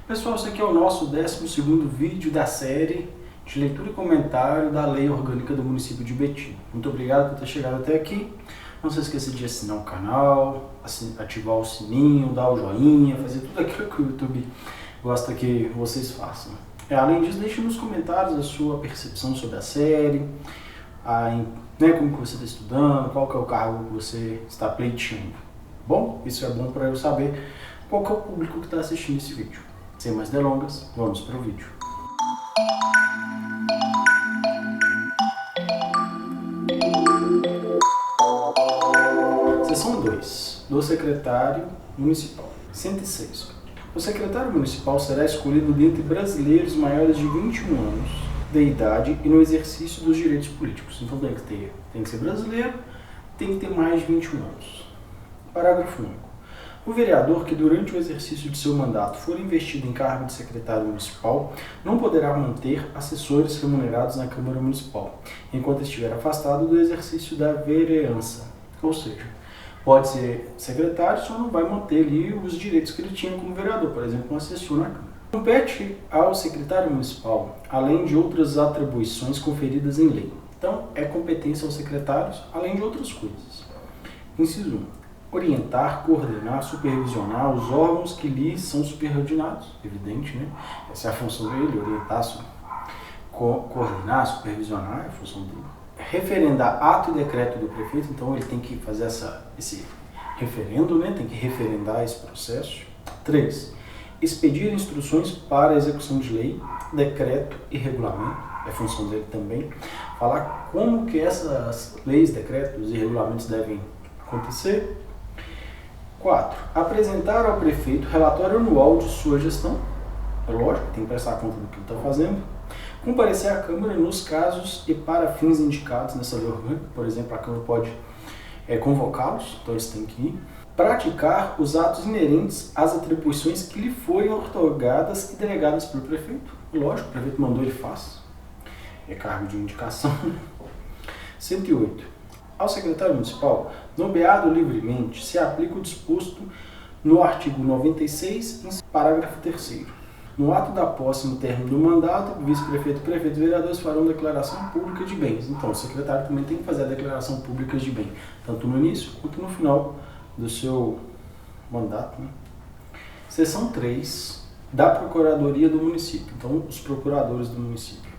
Pessoal, esse aqui é o nosso 12º vídeo da série de leitura e comentário da Lei Orgânica do município de Betim. Muito obrigado por ter chegado até aqui. Não se esqueça de assinar o canal, ativar o sininho, dar o joinha, fazer tudo aquilo que o YouTube gosta que vocês façam. Além disso, deixe nos comentários a sua percepção sobre a série, como que você está estudando, qual que é o cargo que você está pleiteando. Bom, isso é bom para eu saber qual que é o público que está assistindo esse vídeo. Sem mais delongas, vamos para o vídeo. Seção 2. Do secretário municipal. 106. O secretário municipal será escolhido dentre brasileiros maiores de 21 anos de idade e no exercício dos direitos políticos. Então tem que ser brasileiro, tem que ter mais de 21 anos. Parágrafo único. O vereador que durante o exercício de seu mandato for investido em cargo de secretário municipal não poderá manter assessores remunerados na Câmara Municipal, enquanto estiver afastado do exercício da vereança. Ou seja, pode ser secretário, só não vai manter ali os direitos que ele tinha como vereador, por exemplo, um assessor na Câmara. Compete ao secretário municipal, além de outras atribuições conferidas em lei. Então, é competência aos secretários, além de outras coisas. Inciso 1. Orientar, coordenar, supervisionar os órgãos que lhes são subordinados, evidente, né? Essa é a função dele, orientar, coordenar, supervisionar, é a função dele. Referendar ato e decreto do prefeito, então ele tem que fazer esse referendo, né? Tem que referendar esse processo. 3. Expedir instruções para a execução de lei, decreto e regulamento, é a função dele também. Falar como que essas leis, decretos e regulamentos devem acontecer. 4. Apresentar ao prefeito relatório anual de sua gestão. É lógico, tem que prestar conta do que ele está fazendo. Comparecer à Câmara nos casos e para fins indicados nessa lei orgânica. Por exemplo, a Câmara pode convocá-los, então eles têm que ir. Praticar os atos inerentes às atribuições que lhe forem outorgadas e delegadas pelo prefeito. Lógico, o prefeito mandou, ele faz. É cargo de indicação. 108. Ao secretário municipal, nomeado livremente, se aplica o disposto no artigo 96, parágrafo 3º. No ato da posse no término do mandato, o vice-prefeito, prefeito e vereadores farão declaração pública de bens. Então, o secretário também tem que fazer a declaração pública de bem, tanto no início quanto no final do seu mandato. Seção 3, da Procuradoria do Município. Então, os procuradores do município.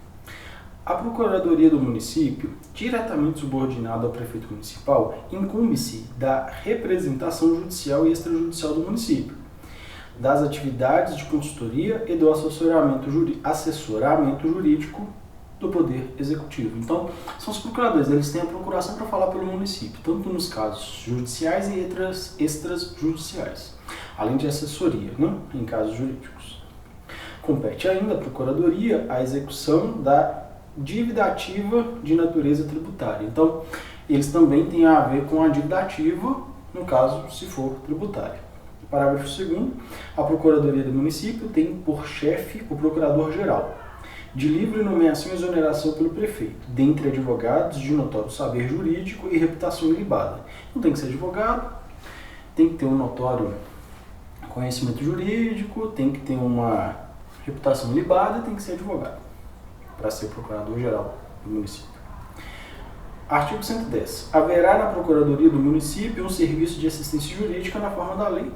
A Procuradoria do Município, diretamente subordinada ao prefeito municipal, incumbe-se da representação judicial e extrajudicial do município, das atividades de consultoria e do assessoramento jurídico do Poder Executivo. Então, são os procuradores, eles têm a procuração para falar pelo município, tanto nos casos judiciais e extrajudiciais, além de assessoria, em casos jurídicos. Compete ainda à Procuradoria a execução da dívida ativa de natureza tributária. Então, eles também têm a ver com a dívida ativa, no caso, se for tributária. Parágrafo 2º. A Procuradoria do Município tem por chefe o Procurador-Geral, de livre nomeação e exoneração pelo prefeito, dentre advogados de notório saber jurídico e reputação ilibada. Não tem que ser advogado, tem que ter um notório conhecimento jurídico, tem que ter uma reputação ilibada e tem que ser advogado para ser procurador-geral do município. Artigo 110. Haverá na Procuradoria do Município um serviço de assistência jurídica na forma da lei.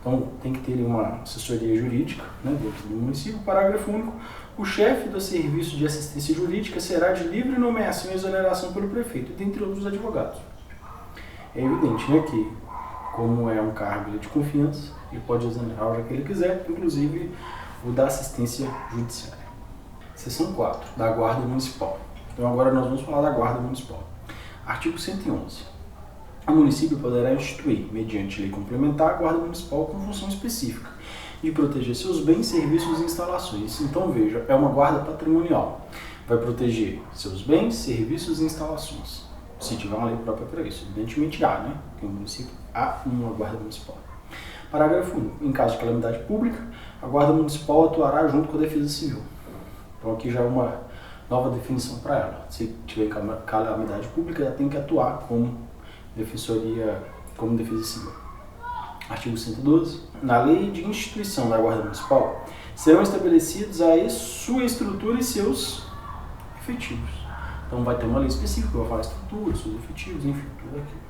Então, tem que ter uma assessoria jurídica dentro do município. Parágrafo único. O chefe do serviço de assistência jurídica será de livre nomeação e exoneração pelo prefeito, dentre outros advogados. É evidente que, como é um cargo de confiança, ele pode exonerar a hora que ele quiser, inclusive o da assistência judiciária. Seção 4, da Guarda Municipal. Então agora nós vamos falar da Guarda Municipal. Artigo 111. O município poderá instituir, mediante lei complementar, a Guarda Municipal com função específica de proteger seus bens, serviços e instalações. Então veja, é uma guarda patrimonial. Vai proteger seus bens, serviços e instalações. Se tiver uma lei própria para isso. Evidentemente há, porque no município há uma Guarda Municipal. Parágrafo 1. Em caso de calamidade pública, a Guarda Municipal atuará junto com a Defesa Civil. Então aqui já é uma nova definição para ela. Se tiver calamidade pública, ela tem que atuar como defesa civil. Artigo 112. Na lei de instituição da Guarda Municipal, serão estabelecidos a sua estrutura e seus efetivos. Então vai ter uma lei específica que vai falar estrutura, seus efetivos, enfim, tudo aquilo.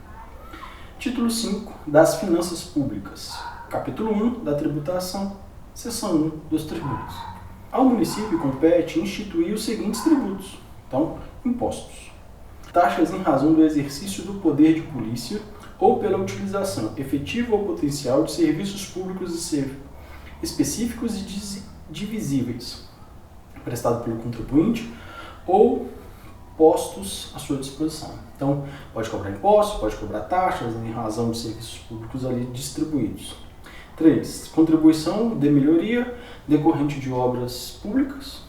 Título 5 das Finanças Públicas. Capítulo 1 da Tributação. Seção 1 dos tributos. Ao município compete instituir os seguintes tributos. Então, impostos. Taxas em razão do exercício do poder de polícia ou pela utilização efetiva ou potencial de serviços públicos específicos e divisíveis, prestado pelo contribuinte ou postos à sua disposição. Então, pode cobrar impostos, pode cobrar taxas em razão de serviços públicos ali distribuídos. 3. Contribuição de melhoria decorrente de obras públicas.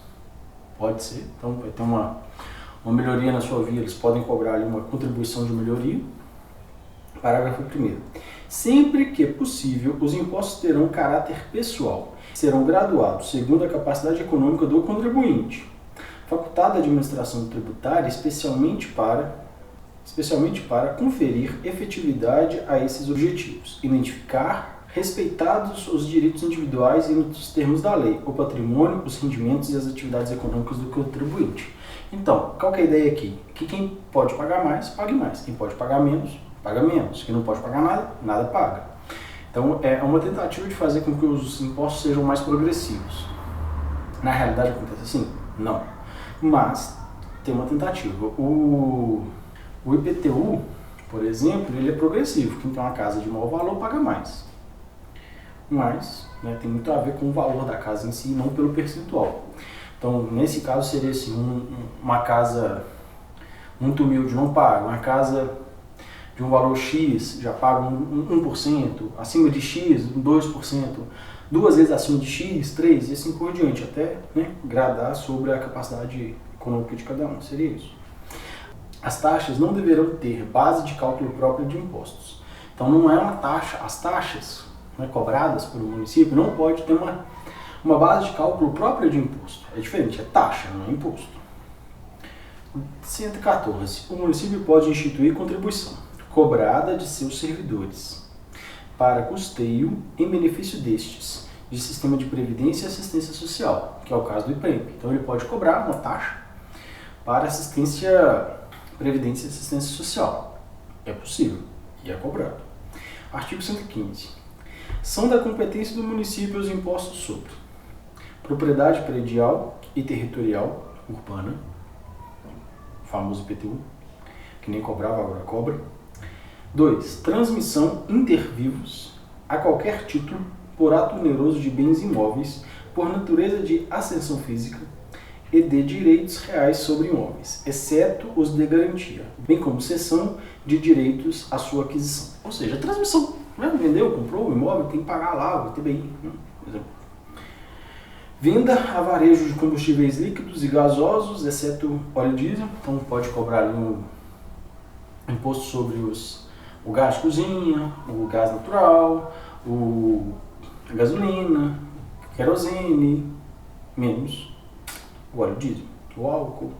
Pode ser. Então, vai ter uma melhoria na sua via, eles podem cobrar ali uma contribuição de melhoria. Parágrafo 1º. Sempre que possível, os impostos terão caráter pessoal. Serão graduados segundo a capacidade econômica do contribuinte. Facultada a administração tributária especialmente para conferir efetividade a esses objetivos, identificar, respeitados os direitos individuais e nos termos da lei, o patrimônio, os rendimentos e as atividades econômicas do contribuinte. Então, qual que é a ideia aqui? Que quem pode pagar mais, pague mais. Quem pode pagar menos, paga menos. Quem não pode pagar nada, nada paga. Então, é uma tentativa de fazer com que os impostos sejam mais progressivos. Na realidade, acontece assim? Não. Mas tem uma tentativa. O IPTU, por exemplo, ele é progressivo. Quem tem uma casa de maior valor paga mais. Mas tem muito a ver com o valor da casa em si, não pelo percentual. Então, nesse caso, seria assim, uma casa muito humilde não paga, uma casa de um valor X já paga 1%, acima de X, 2%, duas vezes acima de X, 3%, e assim por diante, até gradar sobre a capacidade econômica de cada um, seria isso. As taxas não deverão ter base de cálculo própria de impostos. Então não é uma taxa, as taxas cobradas pelo município não pode ter uma base de cálculo própria de imposto. É diferente, é taxa, não é imposto. 114. O município pode instituir contribuição cobrada de seus servidores para custeio em benefício destes, de sistema de previdência e assistência social, que é o caso do IPREMP. Então ele pode cobrar uma taxa para previdência e assistência social. É possível e é cobrado. Artigo 115. São da competência do município os impostos sobre propriedade predial e territorial urbana, famoso IPTU, que nem cobrava, agora cobra. 2. Transmissão intervivos a qualquer título por ato oneroso de bens imóveis por natureza de ascensão física e de direitos reais sobre imóveis, exceto os de garantia, bem como cessão de direitos à sua aquisição. Ou seja, transmissão, vendeu, comprou o imóvel, tem que pagar lá, o TBI. Por exemplo. Venda a varejo de combustíveis líquidos e gasosos, exceto óleo diesel, então pode cobrar ali um imposto sobre o gás de cozinha, o gás natural, a gasolina, querosene, menos o óleo diesel, o álcool.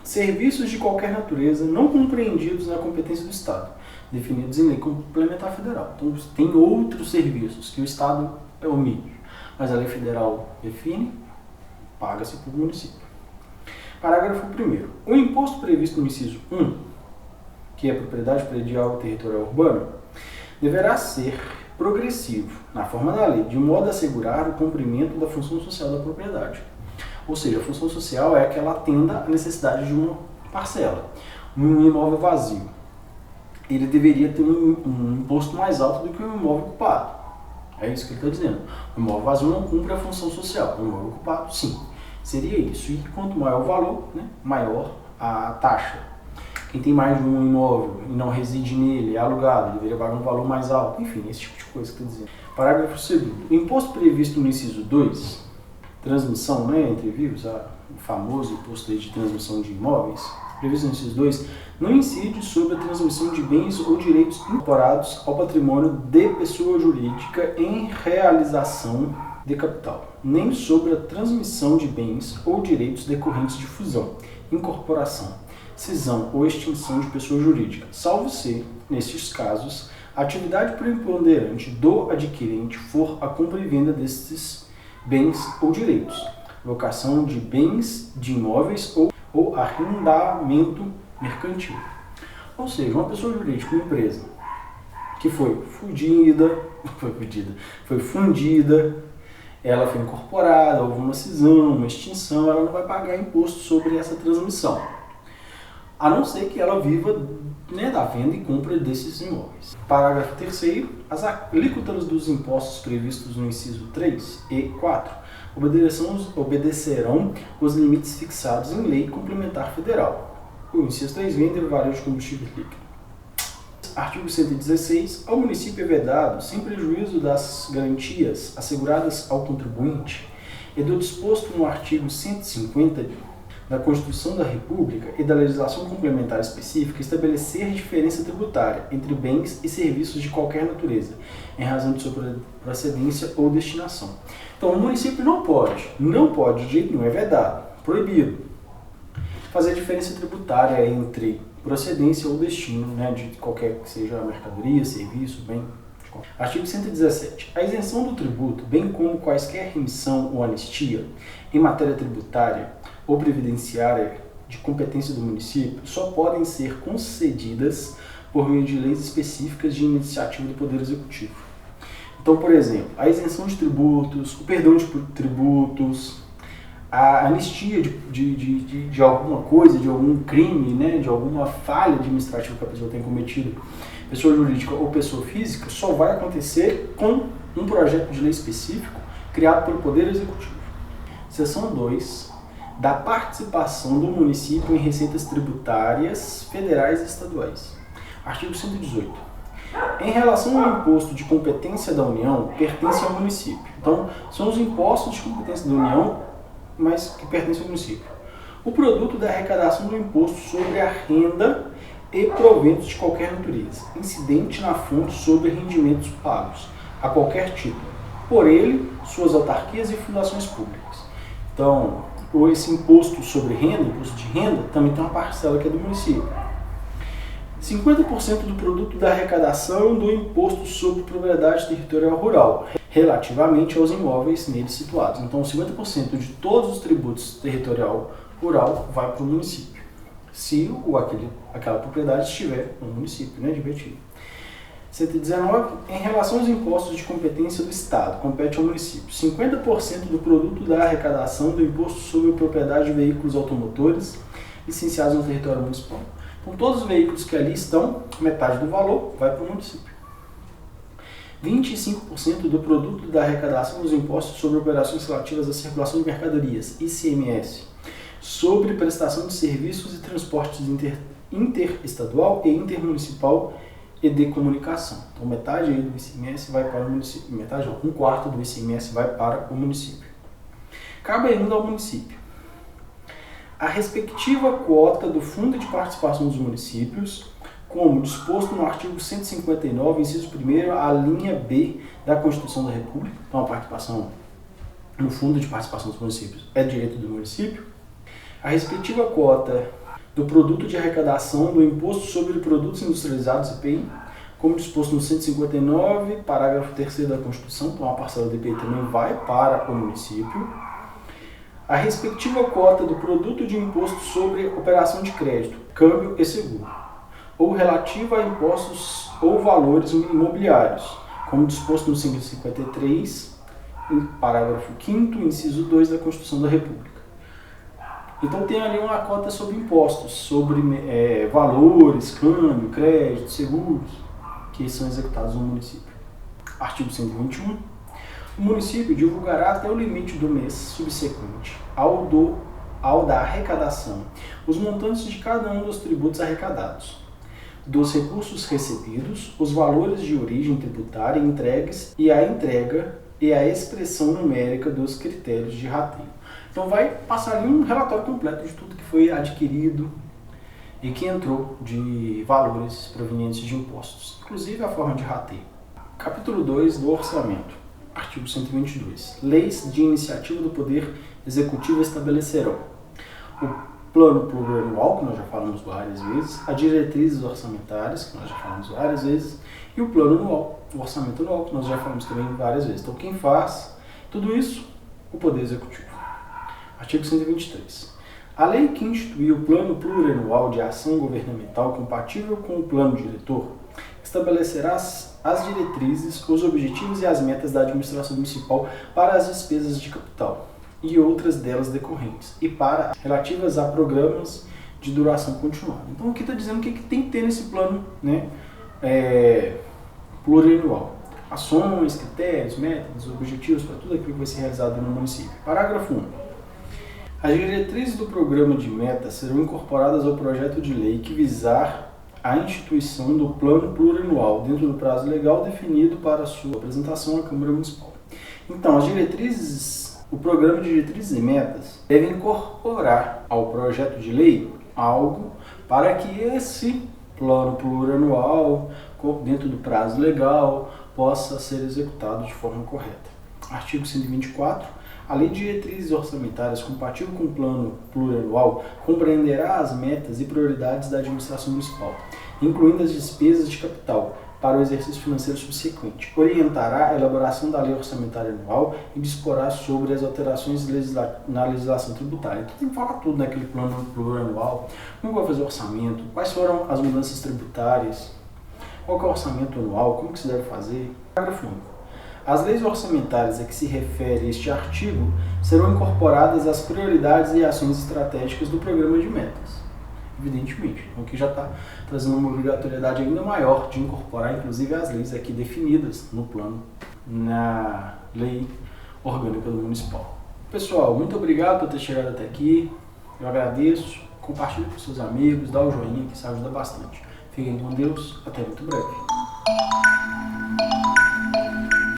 Serviços de qualquer natureza não compreendidos na competência do Estado, definidos em lei complementar federal. Então tem outros serviços que o Estado omite, mas a lei federal define, paga-se para o município. Parágrafo 1º. O imposto previsto no inciso 1, que é propriedade predial e territorial urbana, deverá ser progressivo, na forma da lei, de modo a assegurar o cumprimento da função social da propriedade. Ou seja, a função social é que ela atenda à necessidade de uma parcela. Um imóvel vazio, ele deveria ter um imposto mais alto do que um imóvel ocupado. É isso que ele está dizendo. O imóvel vazio não cumpre a função social. O imóvel ocupado, sim. Seria isso. E quanto maior o valor, maior a taxa. Quem tem mais de um imóvel e não reside nele, é alugado, deveria pagar um valor mais alto. Enfim, esse tipo de coisa que eu estou dizendo. Parágrafo 2º. O imposto previsto no inciso 2, transmissão entre vivos, o famoso imposto de transmissão de imóveis, previsto no inciso 2, não incide sobre a transmissão de bens ou direitos incorporados ao patrimônio de pessoa jurídica em realização de capital, nem sobre a transmissão de bens ou direitos decorrentes de fusão, incorporação, cisão ou extinção de pessoa jurídica, salvo se, nestes casos, A atividade preponderante do adquirente for a compra e venda destes bens ou direitos, locação de bens, de imóveis ou arrendamento mercantil. Ou seja, uma pessoa jurídica, uma empresa, que foi fundida, ela foi incorporada, houve uma cisão, uma extinção, ela não vai pagar imposto sobre essa transmissão, a não ser que ela viva, né, da venda e compra desses imóveis. Parágrafo 3º. As alíquotas dos impostos previstos no inciso 3 e 4 obedecerão os limites fixados em lei complementar federal. O inciso 3 vende varejo de combustível líquido. Artigo 116. Ao município é vedado, sem prejuízo das garantias asseguradas ao contribuinte e do disposto no artigo 150 da Constituição da República e da legislação complementar específica, estabelecer diferença tributária entre bens e serviços de qualquer natureza, em razão de sua procedência ou destinação. Então, o município não pode, de jeito nenhum, é vedado, proibido, fazer diferença tributária entre procedência ou destino, né, de qualquer que seja a mercadoria, serviço, bem. Artigo 117. A isenção do tributo, bem como quaisquer remissão ou anistia em matéria tributária ou previdenciária de competência do município, só podem ser concedidas por meio de leis específicas de iniciativa do Poder Executivo. Então, por exemplo, a isenção de tributos, o perdão de tributos, a anistia de alguma coisa, de algum crime, né, de alguma falha administrativa que a pessoa tem cometido, pessoa jurídica ou pessoa física, só vai acontecer com um projeto de lei específico criado pelo Poder Executivo. Seção 2. Da participação do município em receitas tributárias federais e estaduais. Artigo 118. Em relação ao imposto de competência da União, pertence ao município. Então, são os impostos de competência da União, mas que pertencem ao município. O produto da arrecadação do imposto sobre a renda e proventos de qualquer natureza, incidente na fonte sobre rendimentos pagos, a qualquer título, por ele, suas autarquias e fundações públicas. Então, esse imposto sobre renda, imposto de renda, também tem uma parcela que é do município. 50% do produto da arrecadação do imposto sobre propriedade territorial rural, relativamente aos imóveis neles situados. Então, 50% de todos os tributos territorial rural vai para o município, se aquela propriedade estiver no município, né, de Betim. 119. Em relação aos impostos de competência do Estado, compete ao município 50% do produto da arrecadação do imposto sobre propriedade de veículos automotores licenciados no território municipal. Então, todos os veículos que ali estão, metade do valor vai para o município. 25% do produto da arrecadação dos impostos sobre operações relativas à circulação de mercadorias, ICMS, sobre prestação de serviços e transportes interestadual e intermunicipal e de comunicação. Então, metade do ICMS vai para o município, metade ou um quarto do ICMS vai para o município. Cabe ainda ao município a respectiva quota do Fundo de Participação dos Municípios, como disposto no artigo 159, inciso 1º, a linha B da Constituição da República. Então, a participação no Fundo de Participação dos Municípios é direito do município. A respectiva quota do produto de arrecadação do Imposto sobre Produtos Industrializados, IPI, como disposto no 159, parágrafo 3º da Constituição, então a parcela do IPI também vai para o município. A respectiva cota do produto de imposto sobre operação de crédito, câmbio e seguro, ou relativa a impostos ou valores imobiliários, como disposto no 153, parágrafo 5º, inciso 2 da Constituição da República. Então tem ali uma cota sobre impostos, sobre valores, câmbio, crédito, seguros, que são executados no município. Artigo 121. O município divulgará até o limite do mês subsequente ao da arrecadação os montantes de cada um dos tributos arrecadados, dos recursos recebidos, os valores de origem tributária entregues e a entrega e a expressão numérica dos critérios de rateio. Então vai passar ali um relatório completo de tudo que foi adquirido e que entrou de valores provenientes de impostos, inclusive a forma de rateio. Capítulo 2 do Orçamento. Artigo 122. Leis de iniciativa do Poder Executivo estabelecerão plano plurianual, que nós já falamos várias vezes, as diretrizes orçamentárias, que nós já falamos várias vezes, e o plano anual, o orçamento anual, que nós já falamos também várias vezes. Então, quem faz tudo isso? O Poder Executivo. Artigo 123. A lei que instituiu o Plano Plurianual de Ação Governamental compatível com o Plano Diretor estabelecerá as diretrizes, os objetivos e as metas da administração municipal para as despesas de capital e outras delas decorrentes, e para relativas a programas de duração continuada. Então, aqui está dizendo o que tem que ter nesse plano, né, plurianual. Ações, critérios, métodos, objetivos para tudo aquilo que vai ser realizado no município. Parágrafo 1. As diretrizes do programa de metas serão incorporadas ao projeto de lei que visar a instituição do plano plurianual dentro do prazo legal definido para sua apresentação à Câmara Municipal. Então, as diretrizes, o programa de diretrizes e metas deve incorporar ao projeto de lei algo para que esse plano plurianual, dentro do prazo legal, possa ser executado de forma correta. Artigo 124. A Lei de Diretrizes Orçamentárias compatível com o Plano Plurianual compreenderá as metas e prioridades da administração municipal, incluindo as despesas de capital para o exercício financeiro subsequente. Orientará a elaboração da Lei Orçamentária Anual e disporá sobre as alterações na legislação tributária. Então tem que falar tudo naquele Plano Plurianual, como vai fazer o orçamento, quais foram as mudanças tributárias, qual que é o orçamento anual, como que se deve fazer. Parágrafo único. As leis orçamentárias a que se refere este artigo serão incorporadas às prioridades e ações estratégicas do programa de metas, evidentemente. Então aqui já está trazendo uma obrigatoriedade ainda maior de incorporar, inclusive, as leis aqui definidas no plano, na lei orgânica do municipal. Pessoal, muito obrigado por ter chegado até aqui. Eu agradeço. Compartilhe com seus amigos, dá o joinha que isso ajuda bastante. Fiquem com Deus. Até muito breve.